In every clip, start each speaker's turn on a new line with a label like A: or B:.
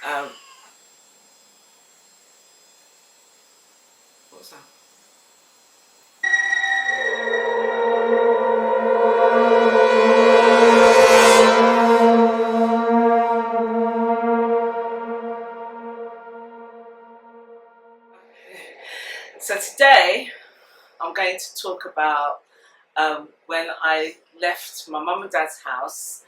A: Um, what was that? So today I'm going to talk about when I left my mum and dad's house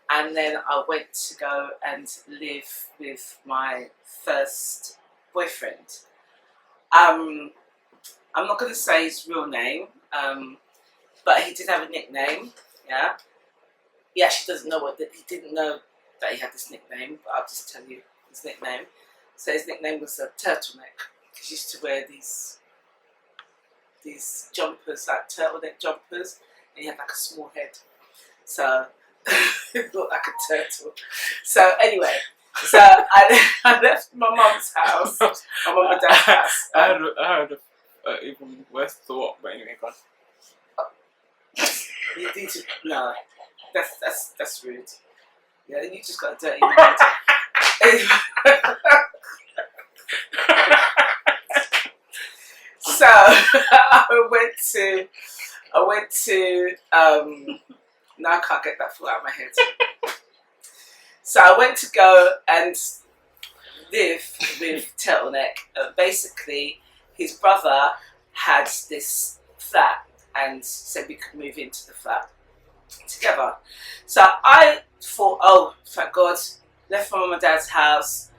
A: and then I went to go and live with my first boyfriend. I'm not going to say his real name, but he did have a nickname. Yeah, he actually doesn't know he didn't know that he had this nickname, but I'll just tell you his nickname. So his nickname was a turtleneck because he used to wear these jumpers, like turtleneck jumpers, and he had like a small head. So he looked like a turtle. So anyway, so I left my mum's house, my mum and dad's house.
B: I had a even worse thought, but anyway, go on.
A: You need to, no, that's rude. Yeah, you just got a dirty mind. So I went to now I can't get that thought out of my head. So I went to go and live with Turtleneck. Basically, his brother had this flat and said we could move into the flat together. So I thought, oh, thank God, left my mum and dad's house,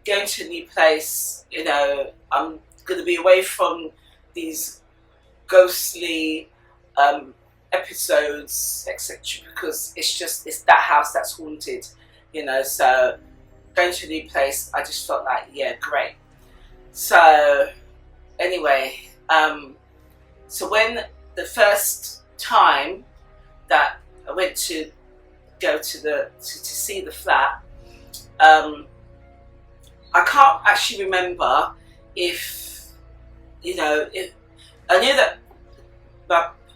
A: going to a new place, you know, I'm going to be away from these ghostly episodes, etc. Because it's that house that's haunted, you know. So going to a new place, I just felt like, yeah, great. So anyway, so when the first time that I went to go to see the flat, I can't actually remember if, you know, if I knew that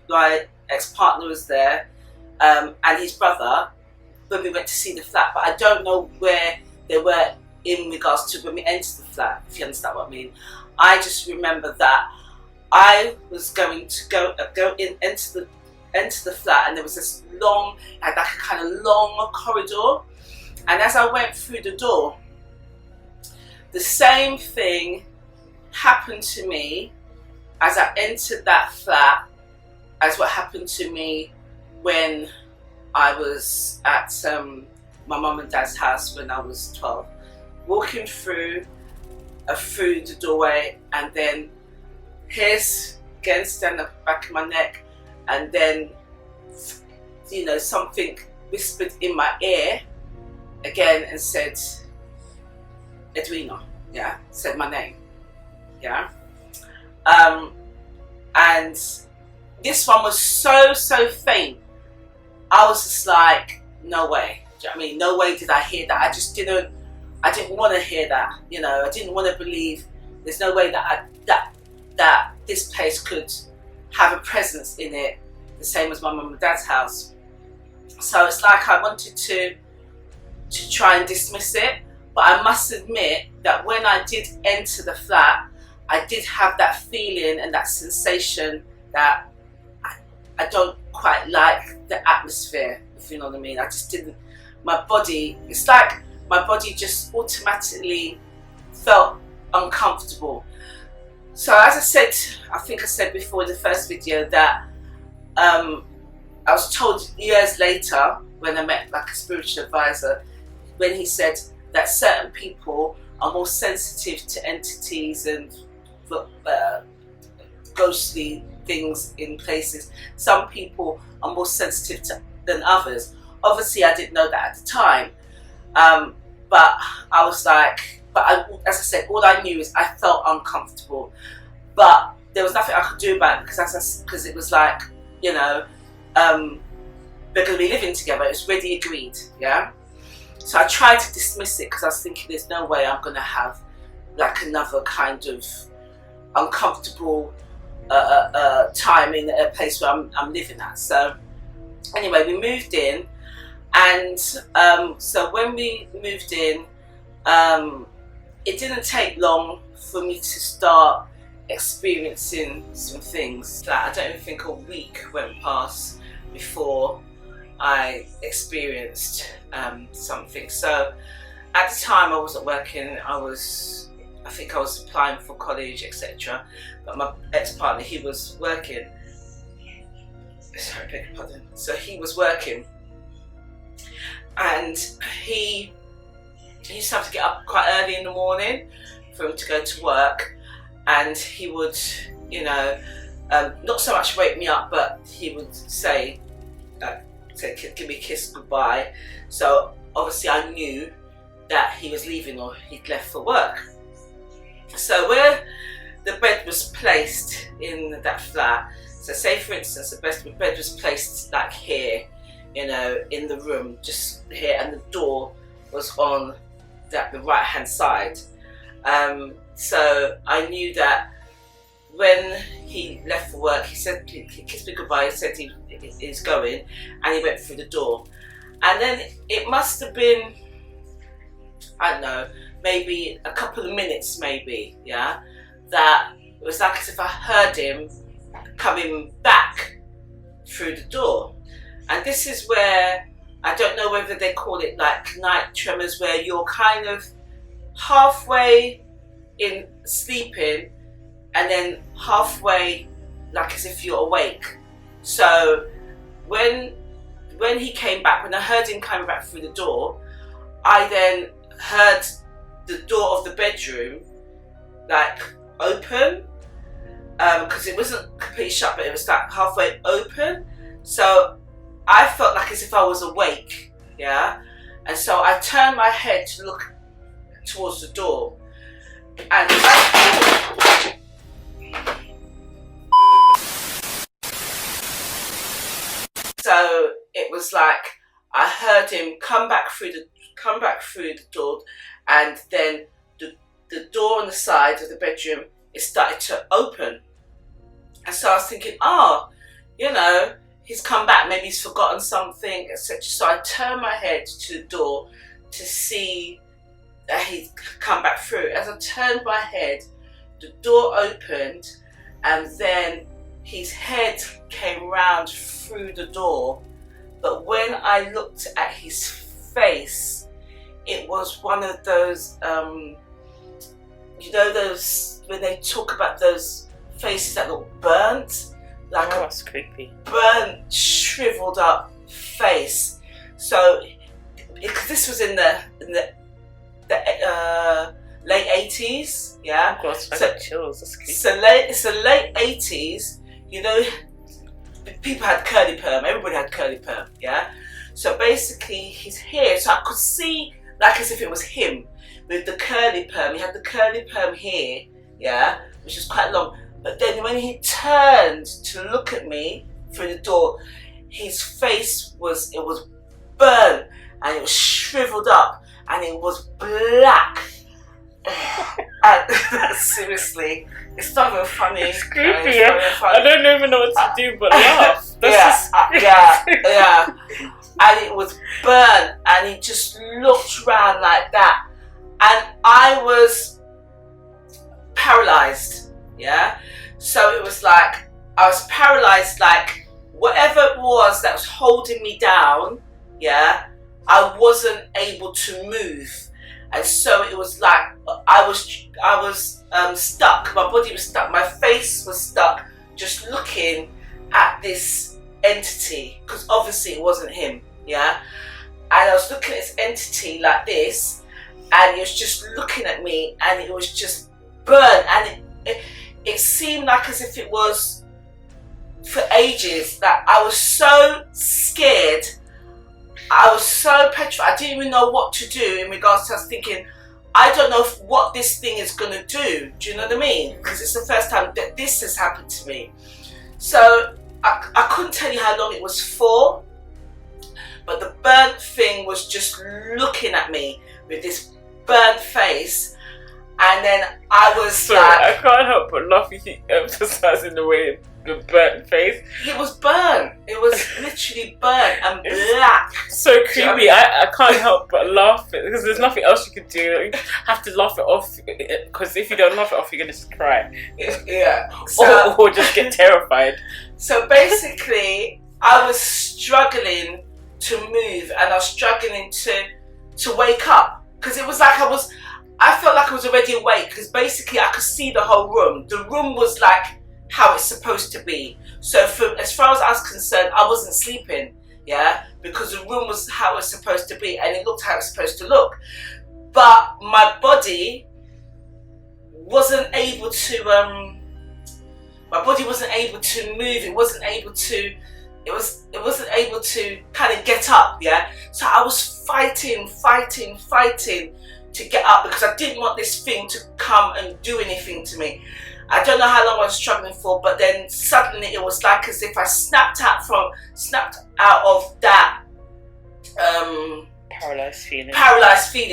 A: my ex-partner was there and his brother when we went to see the flat, but I don't know where they were in regards to when we entered the flat, if you understand what I mean. I just remember that I was going to go enter the flat, and there was this long, like a kind of long corridor, and as I went through the door, the same thing happened to me as I entered that flat as what happened to me when I was at my mum and dad's house when I was 12. Walking through the doorway, and then hairs again stand up the back of my neck, and then, you know, something whispered in my ear again and said, Edwina, yeah, said my name, yeah. And this one was so faint. I was just like, no way. Do you know what I mean? No way did I hear that. I didn't want to hear that. You know, I didn't want to believe. There's no way that that this place could have a presence in it, the same as my mum and dad's house. So it's like I wanted to try and dismiss it, but I must admit that when I did enter the flat, I did have that feeling and that sensation that I don't quite like the atmosphere, if you know what I mean. I just didn't, my body, it's like my body just automatically felt uncomfortable. So as I said, I think I said before in the first video that I was told years later when I met like a spiritual advisor, when he said that certain people are more sensitive to entities and ghostly things in places. Some people are more sensitive than others. Obviously, I didn't know that at the time, but I was like, as I said, all I knew is I felt uncomfortable, but there was nothing I could do about it because it was like, you know, we're going to be living together. It's already agreed, yeah. So I tried to dismiss it because I was thinking, there's no way I'm going to have like another kind of uncomfortable time in a place where I'm living at. So anyway, we moved in, and so when we moved in, it didn't take long for me to start experiencing some things. That I don't even think a week went past before I experienced something. So at the time I wasn't working. I think I was applying for college, etc. But my ex-partner, he was working. Sorry, beg your pardon. So he was working, and he used to have to get up quite early in the morning for him to go to work, and he would, you know, not so much wake me up, but he would say, give me a kiss goodbye. So obviously I knew that he was leaving or he'd left for work. So where the bed was placed in that flat, so say for instance the bed was placed like here, you know, in the room, just here, and the door was on the right hand side. So I knew that when he left for work, he said, he kissed me goodbye, he said he's going, and he went through the door. And then it must have been, I don't know, maybe a couple of minutes, maybe, yeah, that it was like as if I heard him coming back through the door. And this is where, I don't know whether they call it like night tremors, where you're kind of halfway in sleeping and then halfway like as if you're awake. So when he came back, when I heard him coming back through the door, I then heard the door of the bedroom like open, because it wasn't completely shut, but it was like halfway open. So I felt like as if I was awake, yeah. And so I turned my head to look towards the door, and so it was like I heard him come back through the door, and then the door on the side of the bedroom, it started to open. And so I was thinking, oh, you know, he's come back, maybe he's forgotten something, etc. So I turned my head to the door to see that he'd come back through. As I turned my head, the door opened, and then his head came round through the door. But when I looked at his face, it was one of those, you know, those, when they talk about those faces that look burnt, like
B: that's creepy.
A: Burnt, shriveled up face. So, this was in the late 80s, yeah.
B: Oh God, I got chills. That's creepy.
A: So late 80s, you know, people had curly perm. Everybody had curly perm, yeah. So basically, his hair, so I could see like as if it was him with the curly perm. He had the curly perm hair, yeah, which was quite long. But then when he turned to look at me through the door, his face was burnt, and it was shriveled up, and it was black. And seriously, it's not even funny.
B: It's creepy. I don't even know what to do but laugh.
A: Yeah. And it was burnt, and he just looked around like that, and I was paralyzed. Yeah. So it was like I was paralyzed, like whatever it was that was holding me down, yeah, I wasn't able to move. And so it was like I was stuck. My body was stuck. My face was stuck, just looking at this entity, because obviously it wasn't him, yeah. And I was looking at this entity like this, and it was just looking at me, and it was just burnt, and it seemed like as if it was for ages. That I was so scared. I was so petrified. I didn't even know what to do in regards to, I was thinking, I don't know what this thing is going to do. Do you know what I mean? Because it's the first time that this has happened to me. So I couldn't tell you how long it was for, but the burnt thing was just looking at me with this burnt face. And then I was
B: Sorry, I can't help but laugh. You keep emphasising the way The burnt face.
A: It was burnt. It was literally burnt and black.
B: So creepy.
A: Do you know what I mean?
B: I can't help but laugh because there's nothing else you could do. You have to laugh it off because if you don't laugh it off, you're gonna just cry.
A: Yeah. So,
B: or just get terrified.
A: So basically, I was struggling to move and I was struggling to wake up because it was like I felt like I was already awake because basically I could see the whole room. The room was like how it's supposed to be. So as far as I was concerned, I wasn't sleeping, yeah, because the room was how it's supposed to be and it looked how it's supposed to look. But my body wasn't able to move. It wasn't able to kind of get up, yeah. So I was fighting to get up because I didn't want this thing to come and do anything to me. I don't know how long I was struggling for, but then suddenly it was like as if I snapped out of that
B: Paralyzed feeling,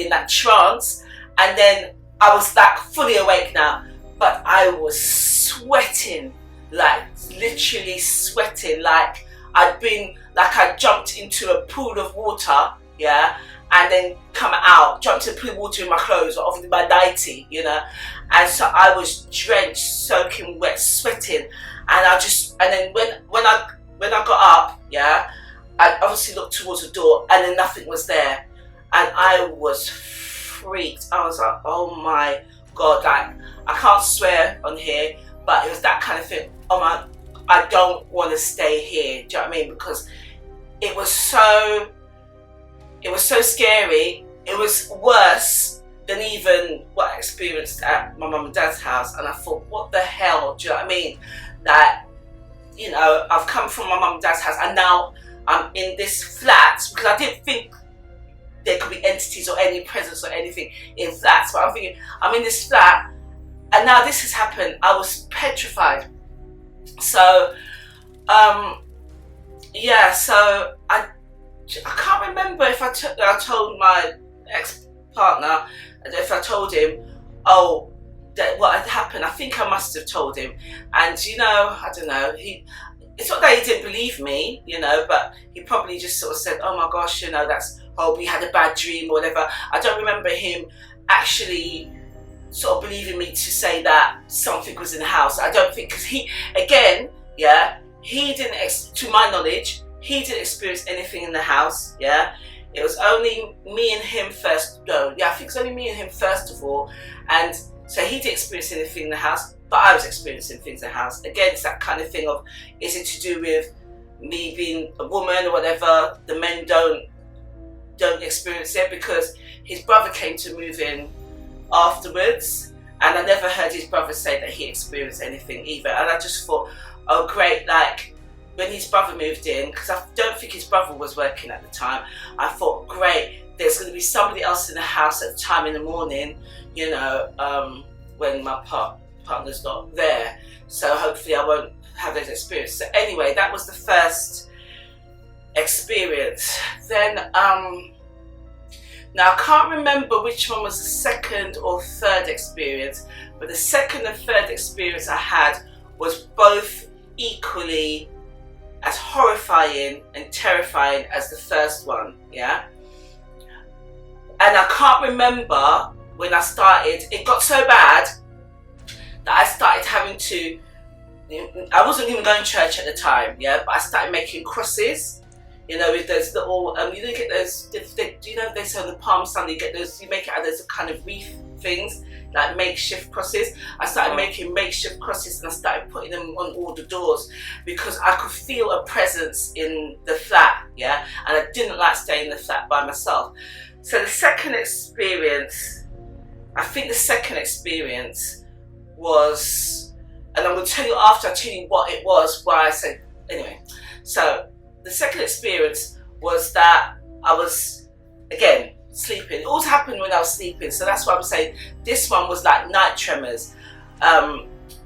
A: that trance, and then I was like fully awake now. But I was sweating, like literally sweating, like I jumped into a pool of water, yeah, and then come out, jumped into the pool of water in my clothes, or obviously my nightie, you know, and so I was drenched, soaking wet, sweating, and then when I got up, yeah, I obviously looked towards the door, and then nothing was there, and I was freaked. I was like, oh my God, like I can't swear on here, but it was that kind of thing. Oh my, I don't want to stay here. Do you know what I mean? Because it was so scary. It was worse than even what I experienced at my mum and dad's house. And I thought, what the hell? Do you know what I mean? That, you know, I've come from my mum and dad's house and now I'm in this flat because I didn't think there could be entities or any presence or anything in flats. But I'm thinking, I'm in this flat and now this has happened. I was petrified. So, yeah, so I can't remember if I told my ex-partner, if I told him, oh, that what had happened. I think I must have told him. And, you know, I don't know, it's not that he didn't believe me, you know, but he probably just sort of said, oh my gosh, you know, we had a bad dream or whatever. I don't remember him actually sort of believing me to say that something was in the house. I don't think, because he didn't, to my knowledge, he didn't experience anything in the house, yeah. It was only me and him first, I think it's only me and him first of all, and so he didn't experience anything in the house, but I was experiencing things in the house. Again, it's that kind of thing of, is it to do with me being a woman or whatever? The men don't experience it, because his brother came to move in afterwards, and I never heard his brother say that he experienced anything either. And I just thought, oh great, like when his brother moved in, because I don't think his brother was working at the time, I thought, great, there's going to be somebody else in the house at the time in the morning, you know, when my partner's not there. So hopefully I won't have those experiences. So anyway, that was the first experience. Then, now I can't remember which one was the second or third experience, but the second and third experience I had was both equally as horrifying and terrifying as the first one, yeah? And I can't remember when I started, it got so bad that I started having to, I wasn't even going to church at the time, yeah, but I started making crosses, you know, with those little, you don't get those, do you know, they say on the Palm Sunday, you get those, you make it out of those kind of wreath things, like makeshift crosses. I started making makeshift crosses and I started putting them on all the doors because I could feel a presence in the flat, yeah, and I didn't like staying in the flat by myself. So the second experience, I think the second experience was, and I'm going to tell you after I tell you what it was, why I said, anyway. So the second experience was that I was, again, sleeping. It always happened when I was sleeping, so that's why I'm saying this one was like night tremors.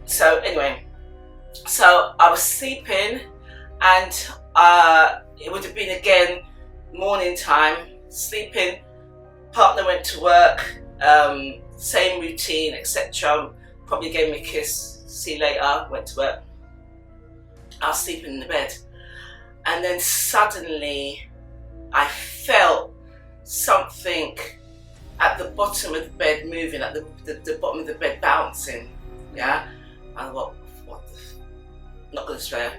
A: So anyway, so I was sleeping and it would have been again morning time, sleeping, partner went to work, same routine, etc. Probably gave me a kiss, see you later, went to work. I was sleeping in the bed, and then suddenly I felt something at the bottom of the bed moving, at the bottom of the bed bouncing. Yeah, and what not gonna swear,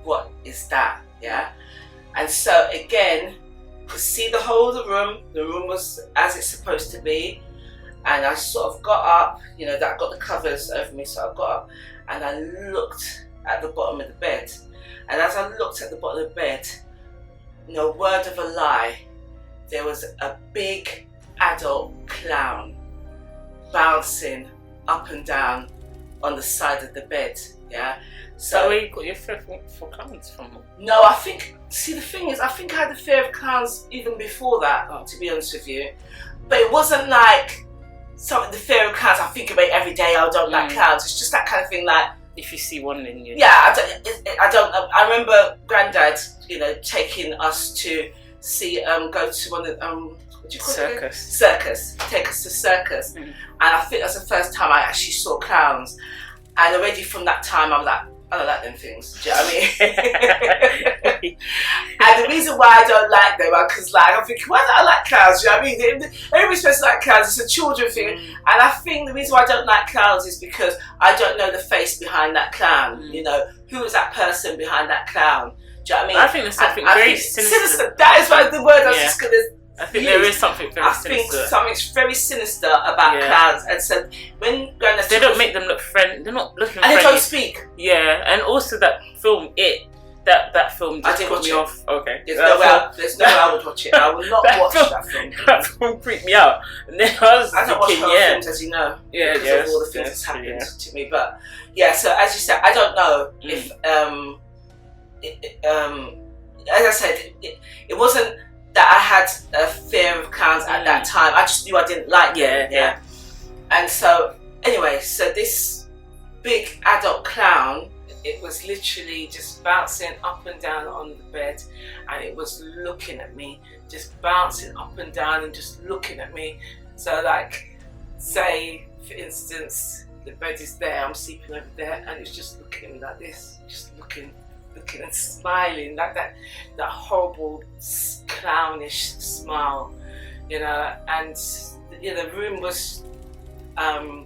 A: what is that? Yeah. And so again, could see the whole of the room was as it's supposed to be, and I sort of got up, you know, that got the covers over me, so I got up and I looked at the bottom of the bed, and as I looked at the bottom of the bed, no word of a lie, there was a big adult clown bouncing up and down on the side of the bed. Yeah.
B: So where you got your fear for clowns from?
A: No, I think, see, the thing is, I think I had the fear of clowns even before that, to be honest with you. But it wasn't like the fear of clowns I think about every day. I don't like clowns. It's just that kind of thing, like,
B: if you see one in you.
A: Yeah, I don't. I remember Granddad, you know, taking us to see, go to one of what do you call it? Circus. Take us to circus, and I think that's the first time I actually saw clowns. And already from that time, I was like, I don't like them things. Do you know what I mean? And the reason why I don't like them is because, like, I'm thinking, why don't I like clowns? Do you know what I mean? Everybody's supposed to like clowns. It's a children thing. And I think the reason why I don't like clowns is because I don't know the face behind that clown. You know, who is that person behind that clown? Do you know what I mean?
B: I think there's something very sinister.
A: That is why the word I was just going to...
B: I think there is something very sinister.
A: I think something's very sinister about clowns, and so when Granddad,
B: they don't make them look friendly. They're not looking
A: and
B: friendly.
A: They don't speak.
B: Yeah, and also that film, that film just put me off. Okay,
A: there's no way I would watch it. I will not watch that film.
B: That film freaked me out, and then I was
A: don't watch horror films, as you know, because of all the things that's happened to me. But yeah, so as you said, I don't know if as I said, it wasn't that I had a fear of clowns at that time. I just knew I didn't like them. Yeah. And so, anyway, so this big adult clown, it was literally just bouncing up and down on the bed, and it was looking at me, just bouncing up and down and just looking at me. So, like, say, for instance, the bed is there, I'm sleeping over there, and it's just looking at me like this, just looking and smiling, like that horrible clownish smile, you know. And you know, the room was, I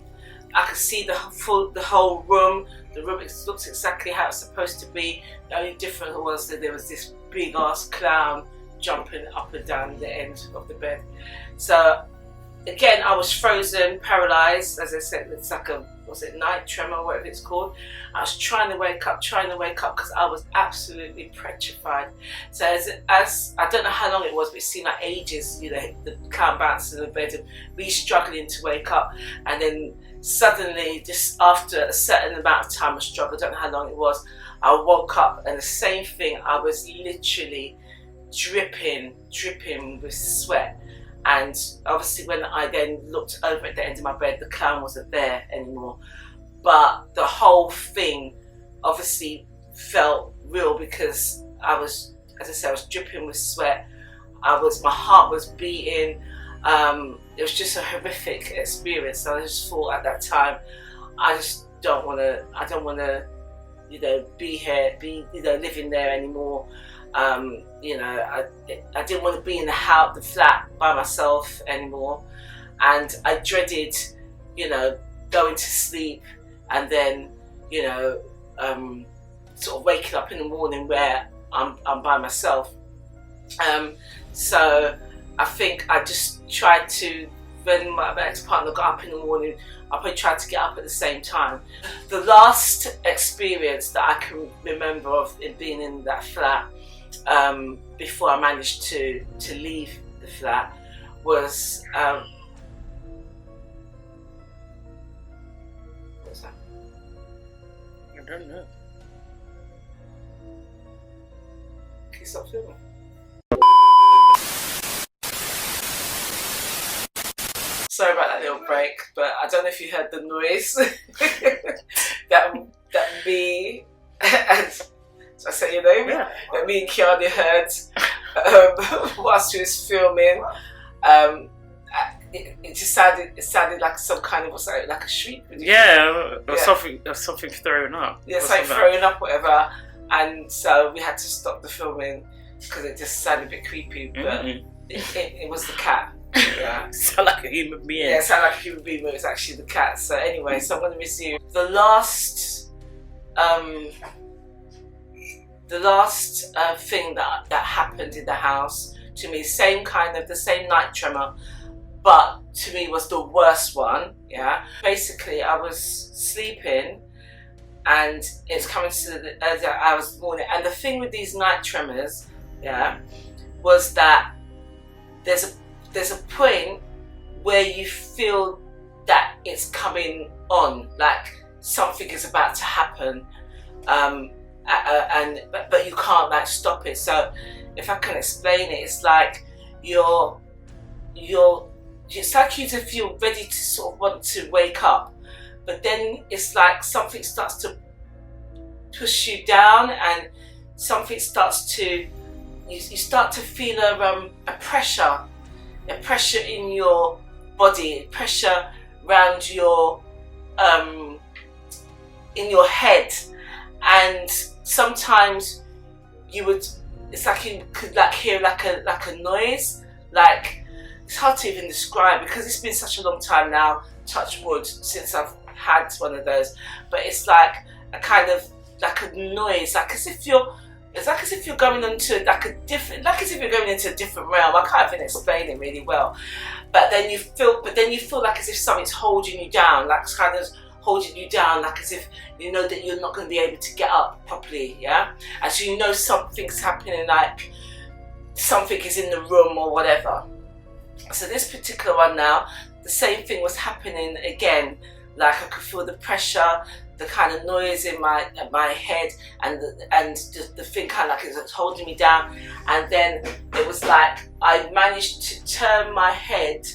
A: could see the whole room. The room looks exactly how it's supposed to be. The only difference was that there was this big ass clown jumping up and down the end of the bed. So again, I was frozen, paralyzed. As I said, it's like a, was it night tremor, whatever it's called. I was trying to wake up because I was absolutely petrified. So as I don't know how long it was, but it seemed like ages, you know, the clown bouncing in the bed and me struggling to wake up. And then suddenly, just after a certain amount of time of struggle, I don't know how long it was, I woke up and the same thing, I was literally dripping with sweat. And obviously when I then looked over at the end of my bed, the clown wasn't there anymore. But the whole thing obviously felt real because I was, as I said, I was dripping with sweat. My heart was beating. It was just a horrific experience. I just thought at that time, I don't want to, you know, be here, you know, living there anymore. You know, I didn't want to be in the flat by myself anymore, and I dreaded, you know, going to sleep and then, you know, sort of waking up in the morning where I'm by myself. So I think I just tried to, when my ex-partner got up in the morning, I probably tried to get up at the same time. The last experience that I can remember of being in that flat, before I managed to leave the flat, was what's that?
B: I don't know.
A: Can you stop filming? Sorry about that little break, but I don't know if you heard the noise that me and, so I say your name?
B: Yeah.
A: That me and Kiani heard whilst she was filming. It just sounded like some kind of, what's that, like a shriek?
B: Yeah, or something throwing up.
A: Yeah, something throwing up, whatever. and so we had to stop the filming because it just sounded a bit creepy. But it was the cat. Yeah,
B: sound like a human being.
A: Yeah, it sounded like a human being, but it was actually the cat. So anyway, so I'm going to resume the last thing that happened in the house to me. The same night tremor, but to me was the worst one. Yeah, basically I was sleeping and it's coming to the hours morning, and the thing with these night tremors, yeah, was that there's a point where you feel that it's coming on, like something is about to happen, but you can't like stop it. So if I can explain it, it's like it's like you to feel ready to sort of want to wake up, but then it's like something starts to push you down, and something starts to you start to feel a pressure in your body, pressure around your in your head, and sometimes it's like you could like hear like a noise, like it's hard to even describe because it's been such a long time now, touch wood, since I've had one of those, but it's like a kind of like a noise, like as if you're going into like a different, like as if you're going into a different realm. I can't even explain it really well, but then you feel like as if something's holding you down, like it's kind of holding you down, like as if you know that you're not going to be able to get up properly, yeah, and so you know something's happening, like something is in the room or whatever. So this particular one now, the same thing was happening again, like I could feel the pressure, the kind of noise in my head, and the thing kind of like it was holding me down, and then it was like I managed to turn my head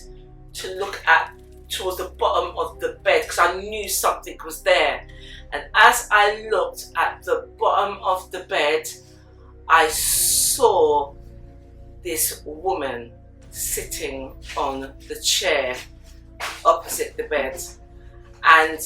A: to look towards the bottom of the bed because I knew something was there, and as I looked at the bottom of the bed, I saw this woman sitting on the chair opposite the bed, and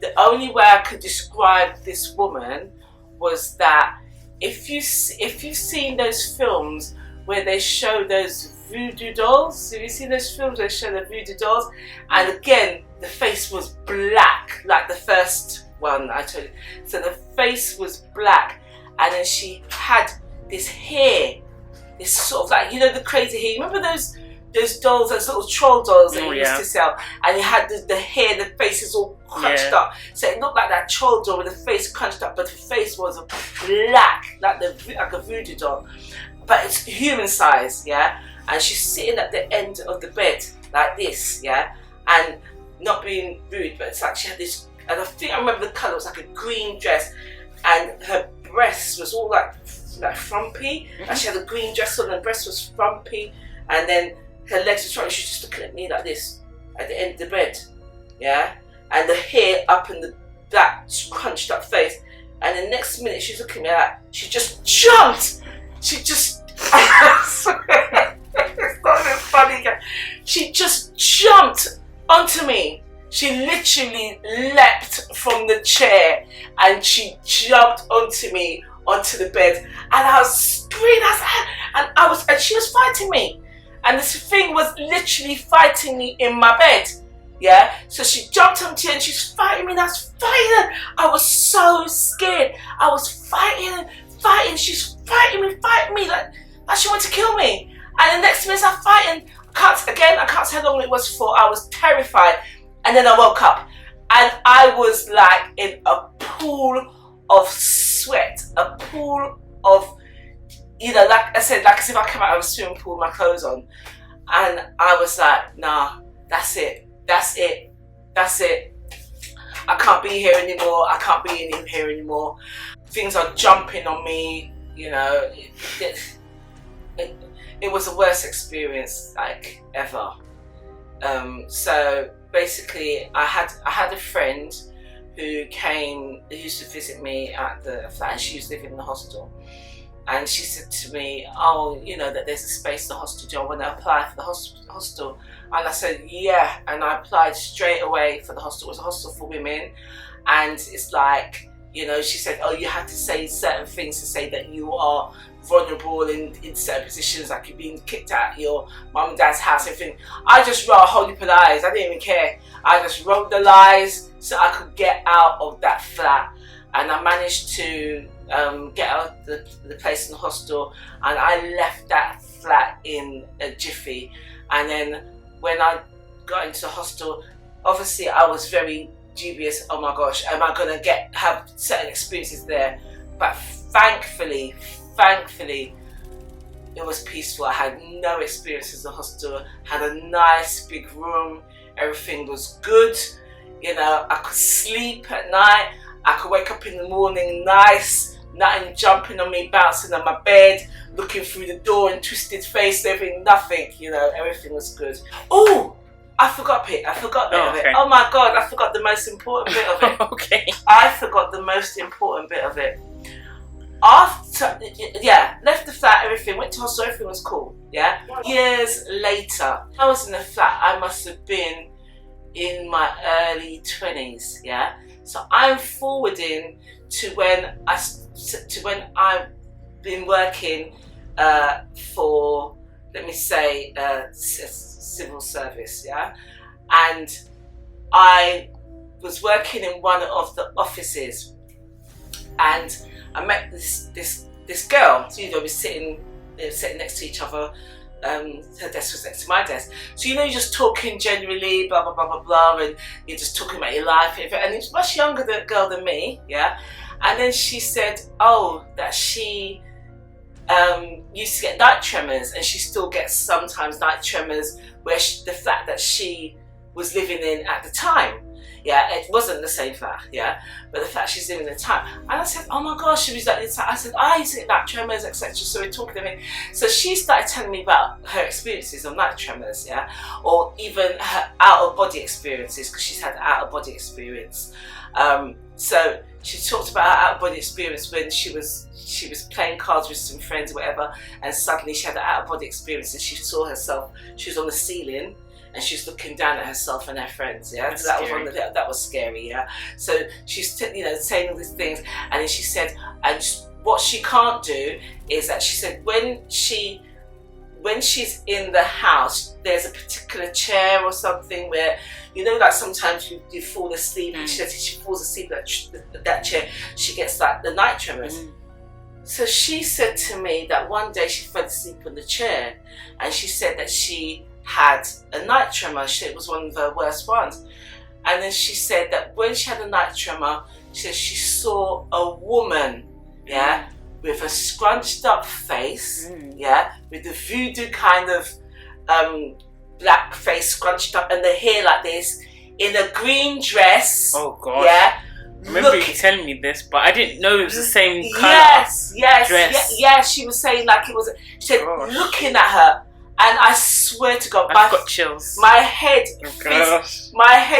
A: the only way I could describe this woman was that if you've seen those films where they show those voodoo dolls, have you seen those films where they show the voodoo dolls? And again, the face was black, like the first one I told you. So the face was black, and then she had this hair, this sort of like, you know, the crazy hair. Remember those dolls, those little troll dolls that you used to sell, and you had the hair, the face is all crunched up, so it looked like that troll doll with the face crunched up, but the face was black, like a voodoo doll, but it's human size, yeah. And she's sitting at the end of the bed like this, yeah, and not being rude, but it's like she had this, and I think I remember the colour was like a green dress, and her breasts was all like frumpy, and she had a green dress on, and her breast was frumpy, and then her legs were short, and she was just looking at me like this at the end of the bed, yeah, and the hair up in that crunched up face, and the next minute she's looking at me like, she just jumped, I swear, it's not even funny, she just jumped onto me. She literally leapt from the chair and she jumped onto me, onto the bed, and I was screaming, and she was fighting me. And this thing was literally fighting me in my bed, yeah? So she jumped onto me and she's fighting me, and I was fighting her. I was so scared. I was fighting, she's fighting me like she wanted to kill me. And the next minute I'm fighting, I can't say how long it was for. I was terrified. And then I woke up and I was like in a pool of sweat, a pool of, you know, like I said, like as if I came out of a swimming pool with my clothes on. And I was like, nah, that's it. I can't be here anymore. I can't be in here anymore. Things are jumping on me, you know. It was the worst experience like ever. So basically I had a friend who used to visit me at the flat, and she was living in the hostel. And she said to me, oh, you know that there's a space in the hostel, do you want to apply for the hostel? And I said, yeah, and I applied straight away for the hostel. It was a hostel for women, and it's like, You know, she said, oh, you have to say certain things to say that you are vulnerable in certain positions, like you're being kicked out of your mum and dad's house, everything. I just wrote a whole heap of lies. I didn't even care. I just wrote the lies so I could get out of that flat. And I managed to get out of the place in the hostel, and I left that flat in a jiffy. And then when I got into the hostel, obviously I was very dubious. Oh my gosh, am I gonna have certain experiences there? But thankfully it was peaceful. I had no experiences in the hostel. Had a nice big room. Everything was good. You know, I could sleep at night. I could wake up in the morning nice, nothing jumping on me, bouncing on my bed, looking through the door and twisted face, everything, nothing, you know, everything was good. Oh, I forgot a bit of it. Oh my God, I forgot the most important bit of it.
B: Okay.
A: I forgot the most important bit of it. After, left the flat, everything, went to hospital, everything was cool, yeah? Years later, I was in the flat, I must have been in my early 20s, yeah? So I'm forwarding to when I've been working for, let me say, civil service, yeah, and I was working in one of the offices, and I met this girl. So, you know, we were sitting next to each other. Her desk was next to my desk. So, you know, you're just talking generally, blah, blah, blah, blah, blah, and you're just talking about your life. And it's much younger girl than me, yeah? And then she said, oh, that she used to get night tremors, and she still gets sometimes night tremors, where the flat that she was living in at the time, yeah, it wasn't the same flat, yeah, but the flat she's living in at the time. And I said, oh my gosh, she was like this. I said, I used to get night tremors, etc. So we're talking to me. So she started telling me about her experiences of night tremors, yeah, or even her out-of-body experiences, because she's had an out-of-body experience. So she talked about her out-of-body experience when she was playing cards with some friends or whatever, and suddenly she had an out-of-body experience, and she saw herself, she was on the ceiling, and she's looking down at herself and her friends, yeah? So that was scary, yeah? So she's saying all these things, and then she said, and what she can't do is that she said when she's in the house, there's a particular chair or something where, you know, like sometimes you fall asleep, and she said if she falls asleep at that chair, she gets like the night tremors. So she said to me that one day she fell asleep on the chair, and she said that she had a night tremor. It was one of her worst ones. And then she said that when she had a night tremor, she said she saw a woman, yeah, with a scrunched up face, yeah, with the voodoo kind of black face scrunched up, and the hair like this, in a green dress. Oh God. Yeah.
B: I remember you telling me this, but I didn't know it was the same kind of dress.
A: Yeah, she was saying like it was. She said, looking at her, and I swear to God,
B: I've got chills.
A: My head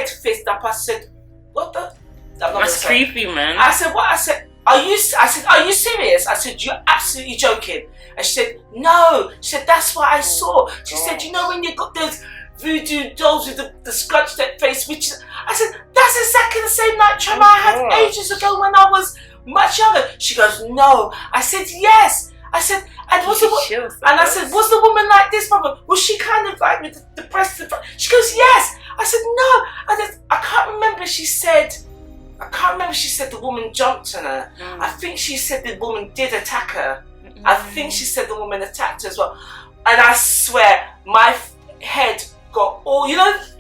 A: fizzed up. I said, "What the?"
B: That's creepy, man.
A: I said, "What?" I said, "Are you serious?" I said, "You're absolutely joking." And she said, "No." She said, "That's what I saw." She said, "You know when you got those voodoo dolls with the scrunched up face?" Which I said, "That's exactly the same night tremor I had ages ago when I was much younger." She goes, "No." I said, "Yes." I said, and was I said, "Was the woman like this, Mama? Was she kind of like with the breasts in front?" She goes, "Yes." I said, "No." I can't remember. She said the woman jumped on her. I think she said the woman did attack her. I think she said the woman attacked her as well. And I swear, my head got all,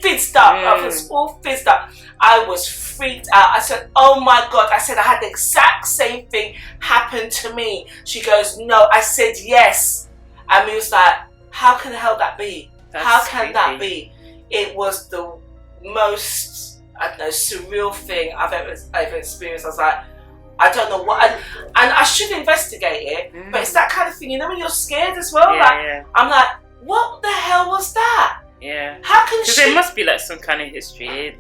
A: fizzed up. I was all fizzed up. I was freaked out. I said, "Oh my God." I said, "I had the exact same thing happen to me." She goes, "No." I said, "Yes." And we was like, how can the hell that be? How can that be? It was the most, I don't know, surreal thing I've ever experienced. I was like, I don't know what, and I should investigate it, but it's that kind of thing, when you're scared as well. I'm like, what the hell was that?
B: Yeah.
A: How can
B: Because there must be like some kind of history.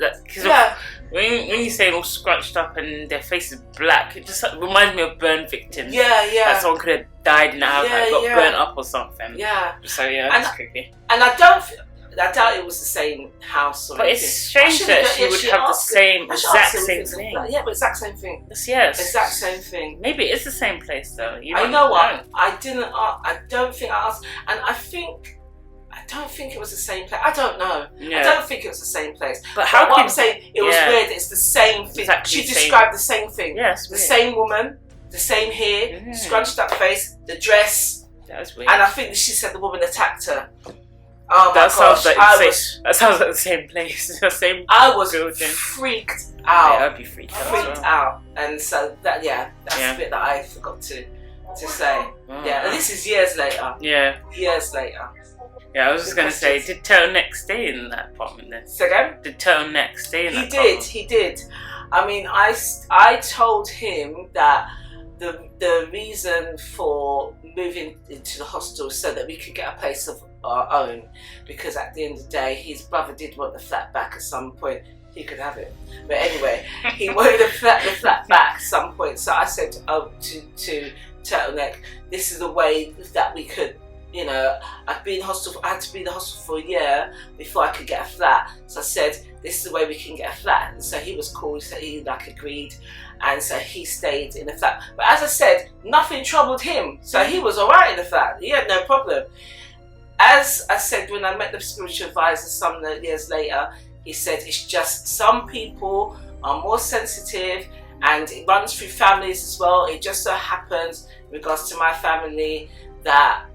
B: When you say all scrunched up and their face is black, it just reminds me of burn victims.
A: Yeah.
B: Like someone could have died in the house, got burnt up or something.
A: Yeah.
B: So that's creepy.
A: And I don't. I doubt it was the same house or
B: But
A: anything.
B: it's strange that she would have the same, exact same thing.
A: Yeah, but exact same thing.
B: Yes.
A: Exact same thing.
B: Maybe it's the same place though.
A: I know what? I didn't. I don't think I asked, and I don't think it was the same place. I don't know. Yeah. I don't think it was the same place. But how? What I'm saying, it was weird. It's the same thing. Exactly she described the same thing. Yes. The same woman, the same hair, scrunched up face, the dress.
B: That was weird.
A: And I think she said the woman attacked her. Oh my gosh!
B: That sounds like the same place. The same.
A: I was
B: building.
A: Freaked out.
B: Yeah, I'd be freaked out.
A: Freaked out, and so that's the bit that I forgot to say. Oh. Yeah, and this is years later.
B: Yeah.
A: Years later.
B: Yeah, I was just going to say, did Turtlenecks stay in that apartment then?
A: Say again?
B: Did Turtlenecks stay in that apartment?
A: He did. I mean, I told him that the reason for moving into the hostel is so that we could get a place of our own, because at the end of the day, his brother did want the flat back at some point. He could have it. But anyway, he wanted the flat back at some point. So I said to Turtleneck, this is the way that we could, you know, I had to be in the hostel for a year before I could get a flat. So I said, this is the way we can get a flat. And so he was cool, so he agreed. And so he stayed in the flat. But as I said, nothing troubled him. So he was all right in the flat. He had no problem. As I said, when I met the spiritual advisor some years later, he said it's just some people are more sensitive, and it runs through families as well. It just so happens, in regards to my family, that,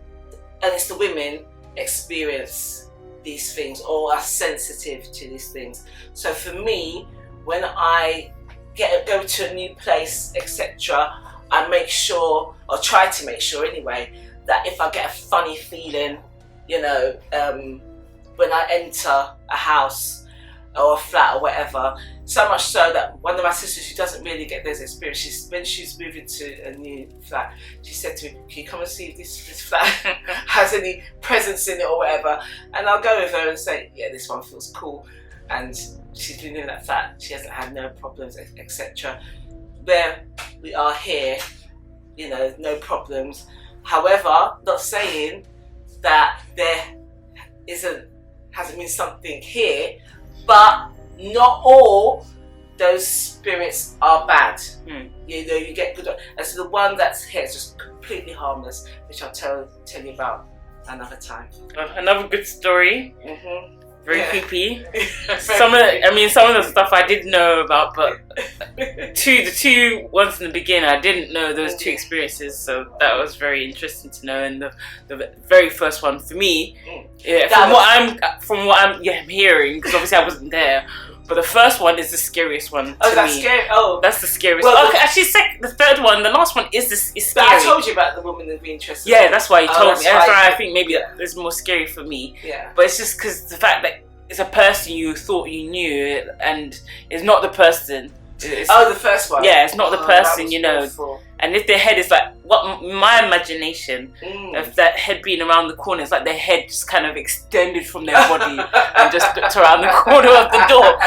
A: and it's the women experience these things or are sensitive to these things. So for me, when I go to a new place, etc., I make sure, or try to make sure anyway, that if I get a funny feeling, you know, when I enter a house or a flat or whatever, so much so that one of my sisters who doesn't really get this experience, when she's moving to a new flat, she said to me, can you come and see if this flat has any presence in it or whatever? And I'll go with her and say, yeah, this one feels cool. And she's been in that flat, she hasn't had no problems, etc. Where we are here, you know, no problems. However, not saying that there hasn't been something here, but not all those spirits are bad. You know, you get good, and so the one that's here is just completely harmless, which I'll tell you about another time.
B: Another good story. Very creepy. Some of the stuff I did know about, but the two ones in the beginning, I didn't know those two experiences, so that was very interesting to know. And the very first one for me, from what I'm hearing, because obviously I wasn't there, but the first one is the scariest one.
A: Oh, that's scary. Oh,
B: that's the scariest. Well, actually, the third one, the last one is scary.
A: I told you about the woman that be interested.
B: Yeah, that's why you told me. That's why I think maybe it's more scary for me.
A: Yeah.
B: But it's just because the fact that it's a person you thought you knew, and it's not the person.
A: The first one.
B: Yeah, it's not the person, you know.
A: Awful.
B: And if their head is like, what my imagination of that head being around the corner, is like their head just kind of extended from their body and just looked around the corner of the door.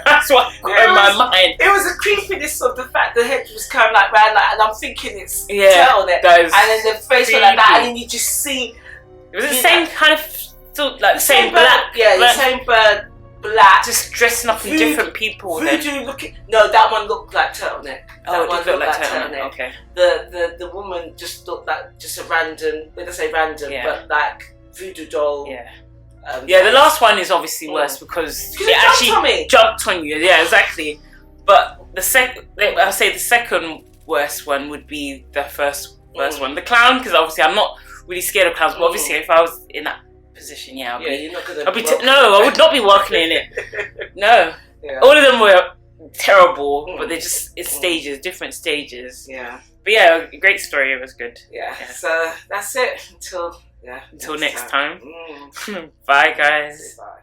B: That's what got in my mind.
A: It was a creepiness of the fact the head was kind of like round, like, and I'm thinking it's turtleneck, and then the face was like that, and then you just see.
B: It was the same kind of, like the same black.
A: Yeah, the same bird. Black,
B: just dressing up in different people.
A: Voodoo looking. No, that one looked like Turtleneck.
B: Oh, it did look like Turtleneck. Okay.
A: The woman just looked like just a random. When I say random, but like voodoo doll.
B: Yeah. The last one is obviously worse because it actually jumped on you. Yeah, exactly. But the second worst one would be the first one, the clown. Because obviously I'm not really scared of clowns, but obviously if I was in that position, you're not gonna. I would not be walking in it. No, all of them were terrible, but they're just stages, different stages.
A: Yeah,
B: but great story. It was good.
A: Yeah. So that's it until
B: next time. Bye, guys.
A: Bye.